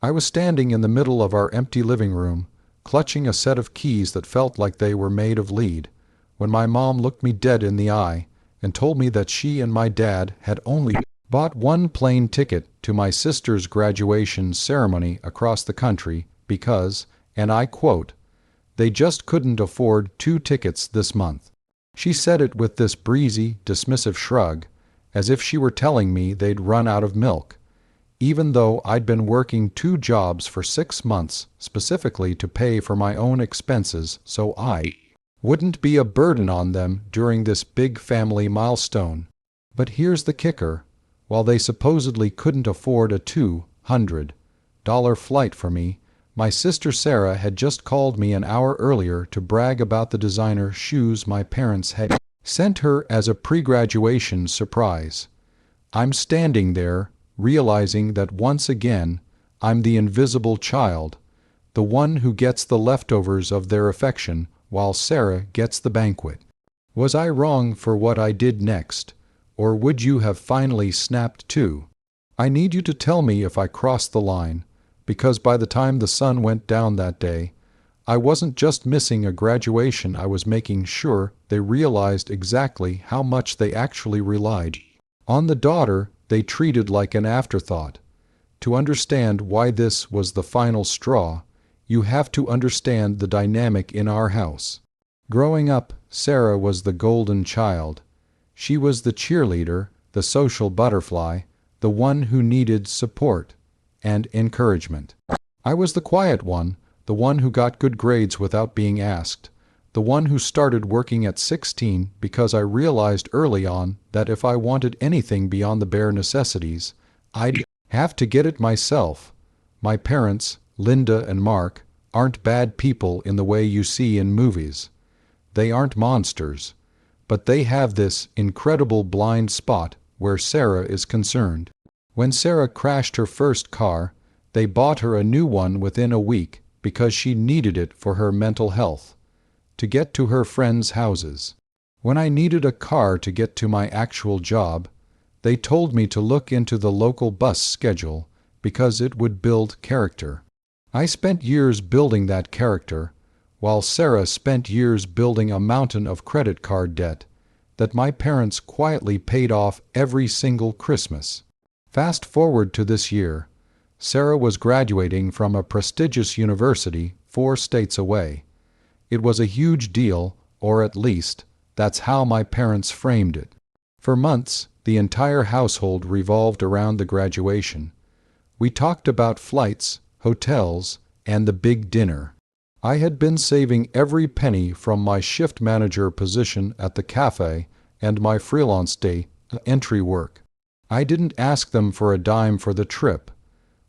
I was standing in the middle of our empty living room, clutching a set of keys that felt like they were made of lead, when my mom looked me dead in the eye and told me that she and my dad had only bought one plane ticket to my sister's graduation ceremony across the country because, and I quote, they just couldn't afford 2 tickets this month. She said it with this breezy, dismissive shrug, as if she were telling me they'd run out of milk, even though I'd been working 2 jobs for 6 months specifically to pay for my own expenses so I wouldn't be a burden on them during this big family milestone. But here's the kicker. While they supposedly couldn't afford a $200 flight for me, my sister Sarah had just called me an hour earlier to brag about the designer shoes my parents had sent her as a pre-graduation surprise. I'm standing there, realizing that once again, I'm the invisible child, the one who gets the leftovers of their affection while Sarah gets the banquet. Was I wrong for what I did next, or would you have finally snapped too? I need you to tell me if I crossed the line, because by the time the sun went down that day, I wasn't just missing a graduation, I was making sure they realized exactly how much they actually relied on the daughter they treated like an afterthought. To understand why this was the final straw, you have to understand the dynamic in our house. Growing up, Sarah was the golden child. She was the cheerleader, the social butterfly, the one who needed support and encouragement. I was the quiet one, the one who got good grades without being asked, the one who started working at 16 because I realized early on that if I wanted anything beyond the bare necessities, I'd have to get it myself. My parents, Linda and Mark, aren't bad people in the way you see in movies. They aren't monsters, but they have this incredible blind spot where Sarah is concerned. When Sarah crashed her first car, they bought her a new one within a week because she needed it for her mental health, to get to her friends' houses. When I needed a car to get to my actual job, they told me to look into the local bus schedule because it would build character. I spent years building that character, while Sarah spent years building a mountain of credit card debt that my parents quietly paid off every single Christmas. Fast forward to this year. Sarah was graduating from a prestigious university 4 states away. It was a huge deal, or at least, that's how my parents framed it. For months, the entire household revolved around the graduation. We talked about flights, hotels, and the big dinner. I had been saving every penny from my shift manager position at the cafe and my freelance day entry work. I didn't ask them for a dime for the trip.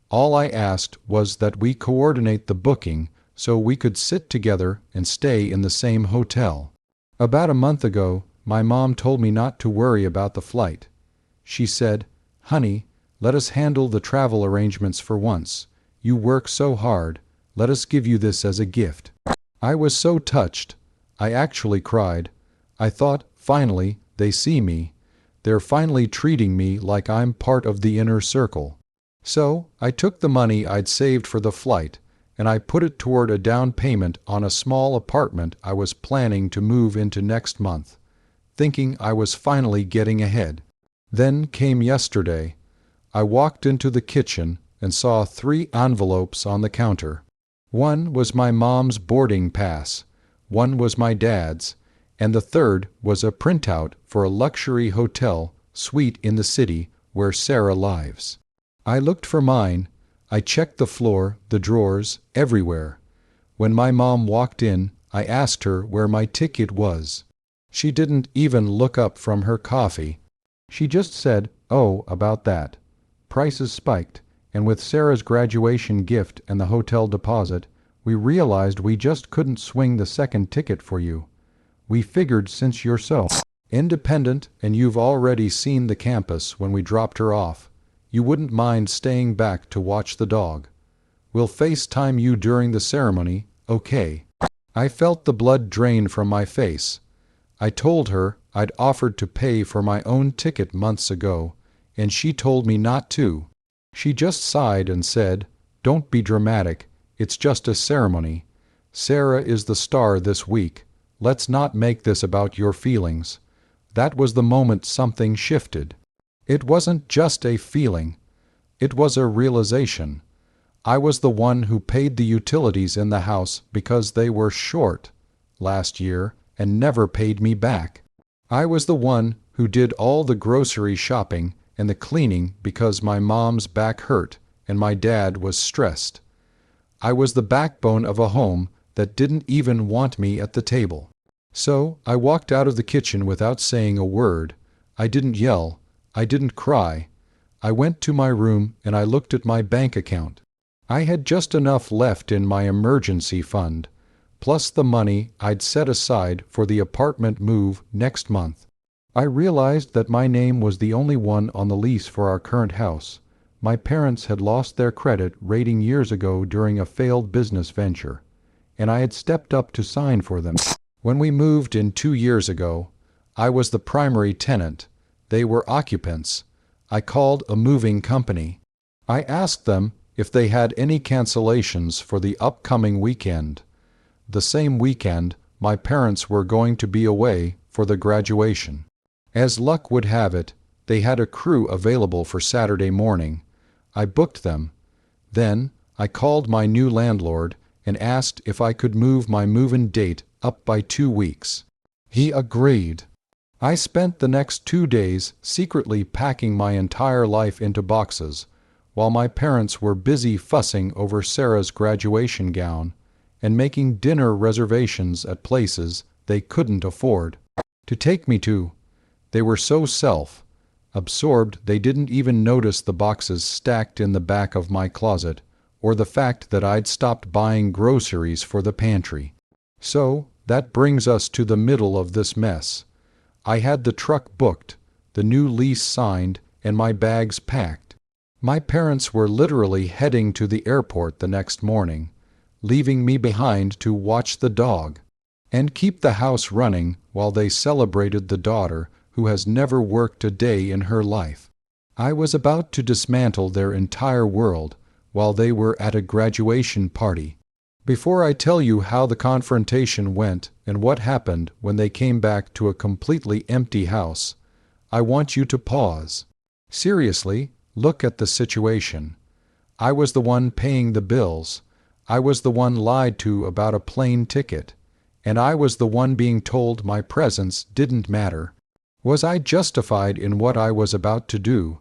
All I asked was that we coordinate the booking so we could sit together and stay in the same hotel. About a month ago, my mom told me not to worry about the flight. She said, "Honey, let us handle the travel arrangements for once. You work so hard. Let us give you this as a gift." I was so touched. I actually cried. I thought, finally, they see me. They're finally treating me like I'm part of the inner circle. So, I took the money I'd saved for the flight, and I put it toward a down payment on a small apartment I was planning to move into next month, thinking I was finally getting ahead. Then came yesterday. I walked into the kitchen and saw 3 envelopes on the counter. One was my mom's boarding pass, one was my dad's, and the third was a printout for a luxury hotel suite in the city where Sarah lives. I looked for mine. I checked the floor, the drawers, everywhere. When my mom walked in, I asked her where my ticket was. She didn't even look up from her coffee. She just said, "Oh, about that." Prices spiked, and with Sarah's graduation gift and the hotel deposit, we realized we just couldn't swing the second ticket for you. We figured since you're so independent and you've already seen the campus when we dropped her off, you wouldn't mind staying back to watch the dog. We'll FaceTime you during the ceremony, okay? I felt the blood drain from my face. I told her I'd offered to pay for my own ticket months ago, and she told me not to. She just sighed and said, Don't be dramatic. It's just a ceremony. Sarah is the star this week. Let's not make this about your feelings." That was the moment something shifted. It wasn't just a feeling. It was a realization. I was the one who paid the utilities in the house because they were short last year and never paid me back. I was the one who did all the grocery shopping and the cleaning because my mom's back hurt and my dad was stressed. I was the backbone of a home that didn't even want me at the table. So I walked out of the kitchen without saying a word. I didn't yell. I didn't cry. I went to my room and I looked at my bank account. I had just enough left in my emergency fund, plus the money I'd set aside for the apartment move next month. I realized that my name was the only one on the lease for our current house. My parents had lost their credit rating years ago during a failed business venture, and I had stepped up to sign for them. When we moved in 2 years ago, I was the primary tenant. They were occupants. I called a moving company. I asked them if they had any cancellations for the upcoming weekend. The same weekend, my parents were going to be away for the graduation. As luck would have it, they had a crew available for Saturday morning. I booked them. Then I called my new landlord and asked if I could move my move-in date up by 2 weeks. He agreed. I spent the next 2 days secretly packing my entire life into boxes, while my parents were busy fussing over Sarah's graduation gown and making dinner reservations at places they couldn't afford to take me to. They were so self-absorbed they didn't even notice the boxes stacked in the back of my closet, or the fact that I'd stopped buying groceries for the pantry. So, that brings us to the middle of this mess. I had the truck booked, the new lease signed, and my bags packed. My parents were literally heading to the airport the next morning, leaving me behind to watch the dog and keep the house running while they celebrated the daughter who has never worked a day in her life. I was about to dismantle their entire world while they were at a graduation party. Before I tell you how the confrontation went and what happened when they came back to a completely empty house, I want you to pause. Seriously, look at the situation. I was the one paying the bills. I was the one lied to about a plane ticket. And I was the one being told my presence didn't matter. Was I justified in what I was about to do?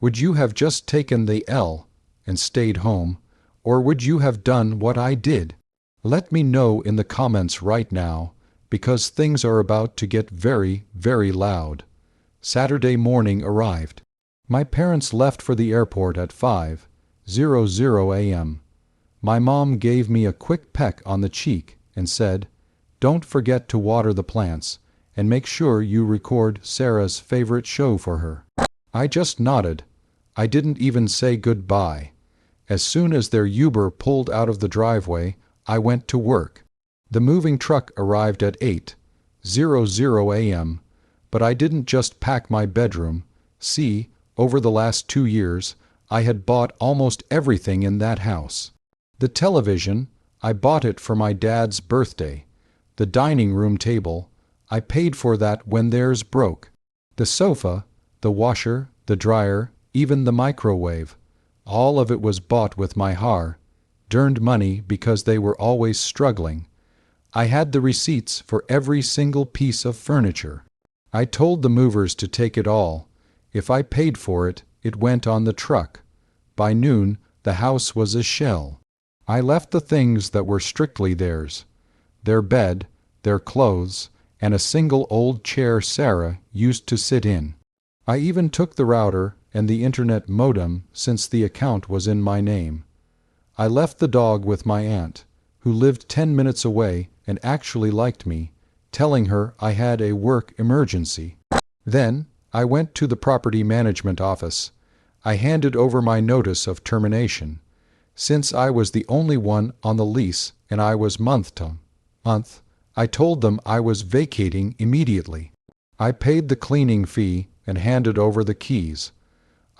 Would you have just taken the L and stayed home? Or would you have done what I did? Let me know in the comments right now, because things are about to get very, very loud. Saturday morning arrived. My parents left for the airport at 5:00 a.m. My mom gave me a quick peck on the cheek and said, "Don't forget to water the plants, and make sure you record Sarah's favorite show for her." I just nodded. I didn't even say goodbye. As soon as their Uber pulled out of the driveway, I went to work. The moving truck arrived at 8:00 a.m., but I didn't just pack my bedroom. See, over the last 2 years, I had bought almost everything in that house. The television, I bought it for my dad's birthday. The dining room table, I paid for that when theirs broke. The sofa, the washer, the dryer, even the microwave, all of it was bought with my hard-earned money because they were always struggling. I had the receipts for every single piece of furniture. I told the movers to take it all. If I paid for it, it went on the truck. By noon, the house was a shell. I left the things that were strictly theirs: their bed, their clothes, and a single old chair Sarah used to sit in. I even took the router and the internet modem since the account was in my name. I left the dog with my aunt, who lived 10 minutes away and actually liked me, telling her I had a work emergency. Then I went to the property management office. I handed over my notice of termination. Since I was the only one on the lease and I was month to month, I told them I was vacating immediately. I paid the cleaning fee and handed over the keys.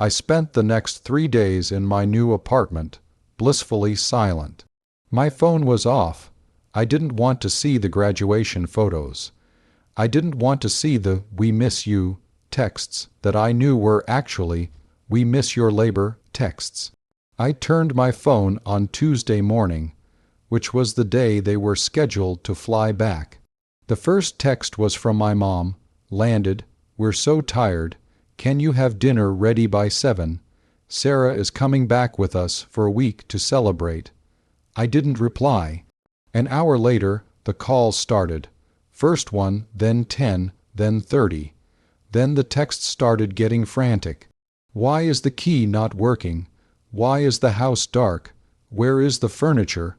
I spent the next 3 days in my new apartment, blissfully silent. My phone was off. I didn't want to see the graduation photos. I didn't want to see the "we miss you" texts that I knew were actually "we miss your labor" texts. I turned my phone on Tuesday morning, which was the day they were scheduled to fly back. The first text was from my mom. Landed. We're so tired. Can you have dinner ready by 7? Sarah is coming back with us for a week to celebrate. I didn't reply. An hour later, the calls started. First one, then 10, then 30. Then the text started getting frantic. Why is the key not working? Why is the house dark? Where is the furniture?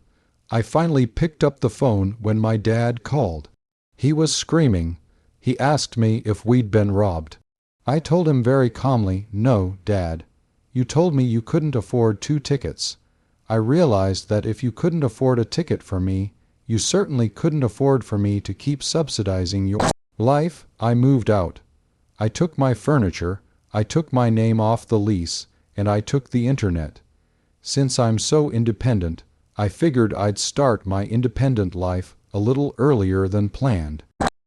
I finally picked up the phone when my dad called. He was screaming. He asked me if we'd been robbed. I told him very calmly, "No, Dad. You told me you couldn't afford 2 tickets. I realized that if you couldn't afford a ticket for me, you certainly couldn't afford for me to keep subsidizing your life." I moved out. I took my furniture, I took my name off the lease, and I took the internet. Since I'm so independent, I figured I'd start my independent life a little earlier than planned.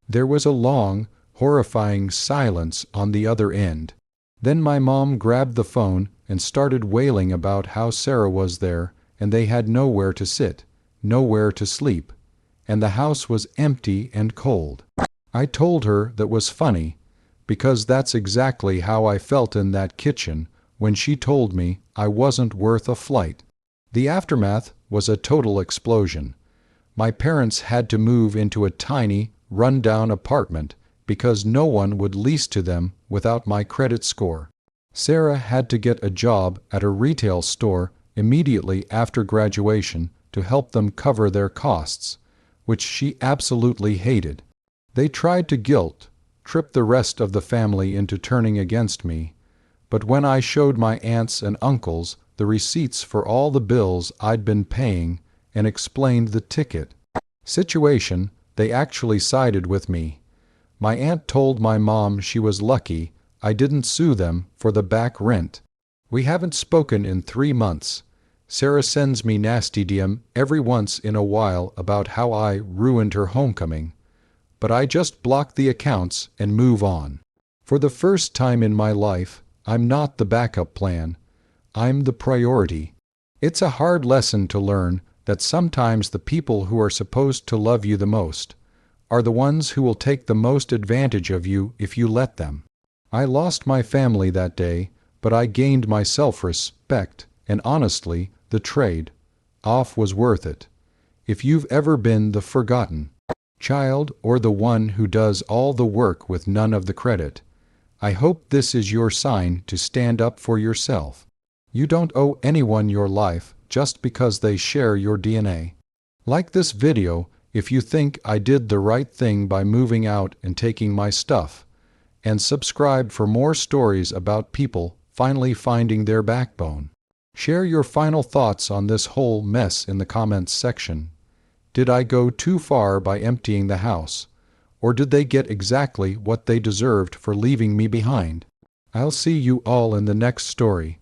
There was a long, horrifying silence on the other end. Then my mom grabbed the phone and started wailing about how Sarah was there and they had nowhere to sit, nowhere to sleep, and the house was empty and cold. I told her that was funny, because that's exactly how I felt in that kitchen when she told me I wasn't worth a flight. The aftermath was a total explosion. My parents had to move into a tiny, run-down apartment because no one would lease to them without my credit score. Sarah had to get a job at a retail store immediately after graduation to help them cover their costs, which she absolutely hated. They tried to trip the rest of the family into turning against me, but when I showed my aunts and uncles the receipts for all the bills I'd been paying and explained the ticket situation, they actually sided with me. My aunt told my mom she was lucky I didn't sue them for the back rent. We haven't spoken in 3 months. Sarah sends me nasty DM every once in a while about how I ruined her homecoming, but I just block the accounts and move on. For the first time in my life, I'm not the backup plan. I'm the priority. It's a hard lesson to learn that sometimes the people who are supposed to love you the most are the ones who will take the most advantage of you if you let them. I lost my family that day, but I gained my self-respect, and honestly, the trade-off was worth it. If you've ever been the forgotten child or the one who does all the work with none of the credit, I hope this is your sign to stand up for yourself. You don't owe anyone your life just because they share your DNA. Like this video if you think I did the right thing by moving out and taking my stuff, and subscribe for more stories about people finally finding their backbone. Share your final thoughts on this whole mess in the comments section. Did I go too far by emptying the house, or did they get exactly what they deserved for leaving me behind? I'll see you all in the next story.